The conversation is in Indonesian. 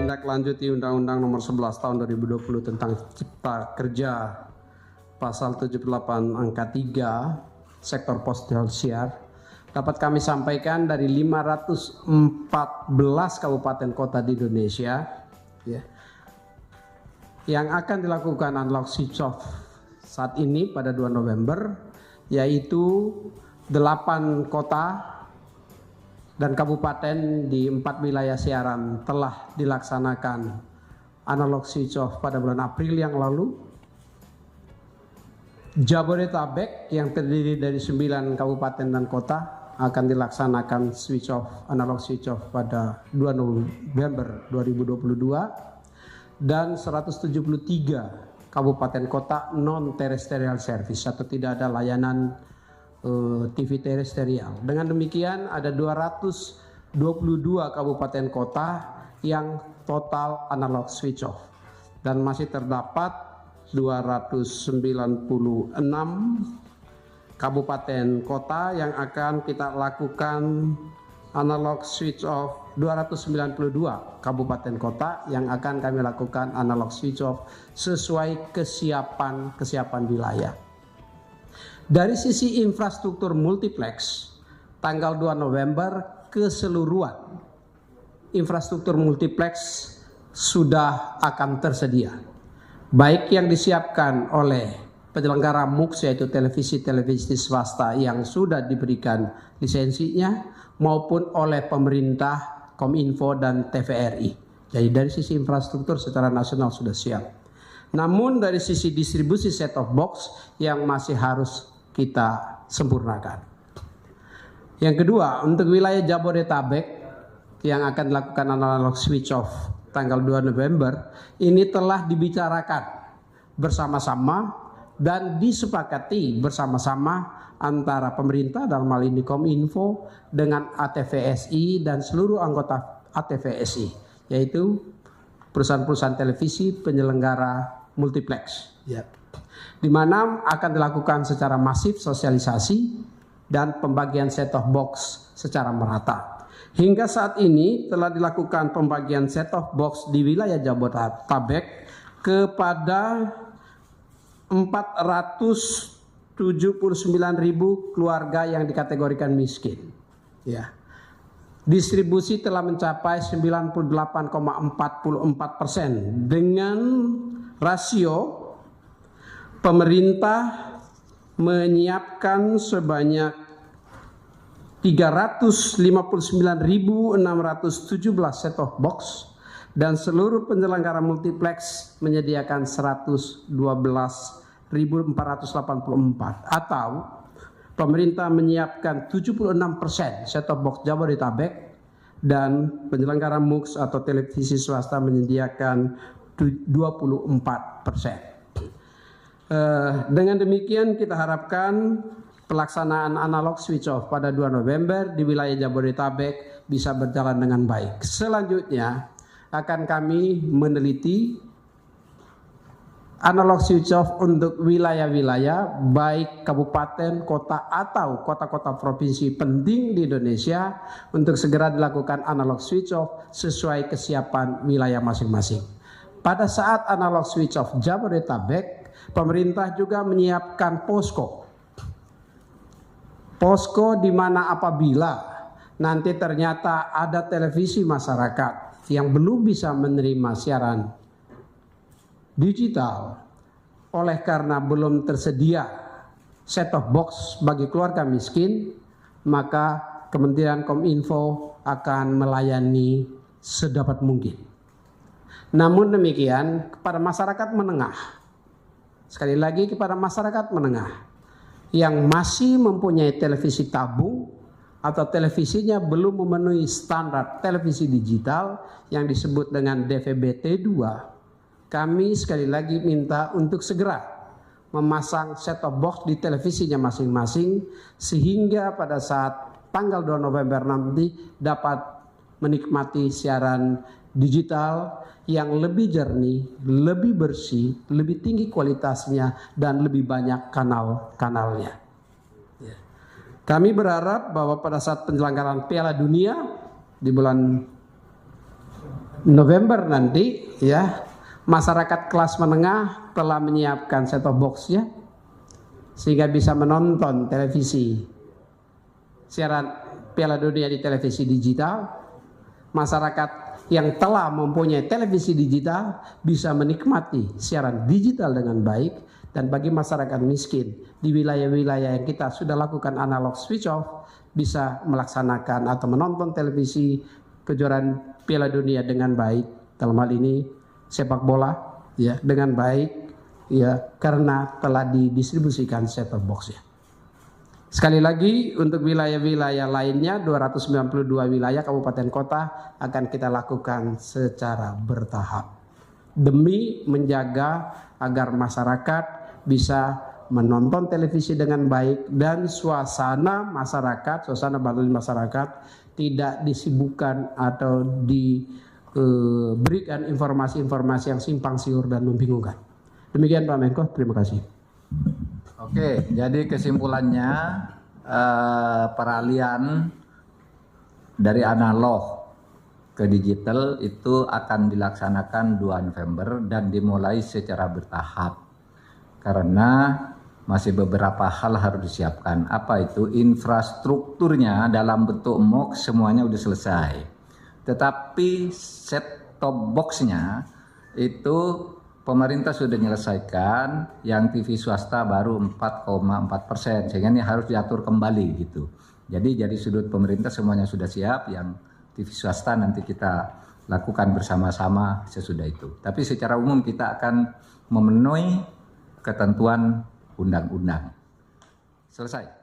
menindaklanjuti Undang-Undang Nomor 11 Tahun 2020 tentang Cipta Kerja Pasal 78 Angka 3 Sektor Postal dapat kami sampaikan dari 514 kabupaten kota di Indonesia yang akan dilakukan unlock switch off saat ini pada 2 November, yaitu 8 kota dan kabupaten di 4 wilayah siaran telah dilaksanakan analog switch off pada bulan April yang lalu. Jabodetabek yang terdiri dari 9 kabupaten dan kota akan dilaksanakan switch off, analog switch off pada 2 November 2022, dan 173 kabupaten kota non terrestrial service atau tidak ada layanan TV terestrial. Dengan demikian ada 222 kabupaten kota yang total analog switch off, dan masih terdapat 296 kabupaten kota yang akan kita lakukan analog switch off. 292 kabupaten kota yang akan kami lakukan analog switch off sesuai kesiapan wilayah. Dari sisi infrastruktur multiplex, tanggal 2 November keseluruhan infrastruktur multiplex sudah akan tersedia, baik yang disiapkan oleh penyelenggara MUX yaitu televisi swasta yang sudah diberikan lisensinya, maupun oleh pemerintah, Kominfo dan TVRI. Jadi dari sisi infrastruktur secara nasional sudah siap. Namun dari sisi distribusi set top box yang masih harus kita sempurnakan. Yang kedua, untuk wilayah Jabodetabek yang akan dilakukan analog switch off tanggal 2 November, ini telah dibicarakan bersama-sama dan disepakati bersama-sama antara pemerintah dalam hal ini Kominfo dengan ATVSI dan seluruh anggota ATVSI, yaitu perusahaan-perusahaan televisi penyelenggara multiplex, di mana akan dilakukan secara masif sosialisasi dan pembagian set-top box secara merata. Hingga saat ini telah dilakukan pembagian set-top box di wilayah Jabodetabek kepada 479.000 keluarga yang dikategorikan miskin. Distribusi telah mencapai 98,44% dengan rasio pemerintah menyiapkan sebanyak 359.617 set-top box dan seluruh penyelenggara multiplex menyediakan 112.484, atau pemerintah menyiapkan 76% set-top box Jabodetabek dan penyelenggara MUX atau televisi swasta menyediakan 24%. Dengan demikian kita harapkan pelaksanaan analog switch off pada 2 November di wilayah Jabodetabek bisa berjalan dengan baik. Selanjutnya akan kami meneliti analog switch off untuk wilayah-wilayah baik kabupaten, kota atau kota-kota provinsi penting di Indonesia untuk segera dilakukan analog switch off sesuai kesiapan wilayah masing-masing. Pada saat analog switch off Jabodetabek, pemerintah juga menyiapkan posko di mana apabila nanti ternyata ada televisi masyarakat yang belum bisa menerima siaran digital oleh karena belum tersedia set-top box bagi keluarga miskin, maka Kementerian Kominfo akan melayani sedapat mungkin. Namun demikian, kepada masyarakat menengah, sekali lagi kepada masyarakat menengah yang masih mempunyai televisi tabung atau televisinya belum memenuhi standar televisi digital yang disebut dengan DVB-T2, kami sekali lagi minta untuk segera memasang set-top box di televisinya masing-masing sehingga pada saat tanggal 2 November nanti dapat menikmati siaran digital yang lebih jernih, lebih bersih, lebih tinggi kualitasnya dan lebih banyak kanal-kanalnya. Kami berharap bahwa pada saat penyelenggaraan Piala Dunia di bulan November nanti ya, masyarakat kelas menengah telah menyiapkan set-top box ya, sehingga bisa menonton televisi siaran Piala Dunia di televisi digital. Masyarakat yang telah mempunyai televisi digital bisa menikmati siaran digital dengan baik. Dan bagi masyarakat miskin di wilayah-wilayah yang kita sudah lakukan analog switch off, bisa melaksanakan atau menonton televisi kejuaraan Piala Dunia dengan baik, dalam hal ini sepak bola ya, dengan baik ya, karena telah didistribusikan set-top box ya. Sekali lagi, untuk wilayah-wilayah lainnya 292 wilayah kabupaten kota akan kita lakukan secara bertahap demi menjaga agar masyarakat bisa menonton televisi dengan baik dan suasana masyarakat, suasana batin masyarakat tidak disibukkan atau diberikan informasi-informasi yang simpang siur dan membingungkan. Demikian Pak Menko, terima kasih. Oke, jadi kesimpulannya peralihan dari analog ke digital itu akan dilaksanakan 2 November dan dimulai secara bertahap. Karena masih beberapa hal harus disiapkan. Apa itu? Infrastrukturnya dalam bentuk MOOC semuanya sudah selesai. Tetapi set-top box-nya itu pemerintah sudah menyelesaikan, yang TV swasta baru 4,4%, sehingga ini harus diatur kembali gitu. Jadi dari sudut pemerintah semuanya sudah siap, yang TV swasta nanti kita lakukan bersama-sama sesudah itu. Tapi secara umum kita akan memenuhi ketentuan undang-undang. Selesai.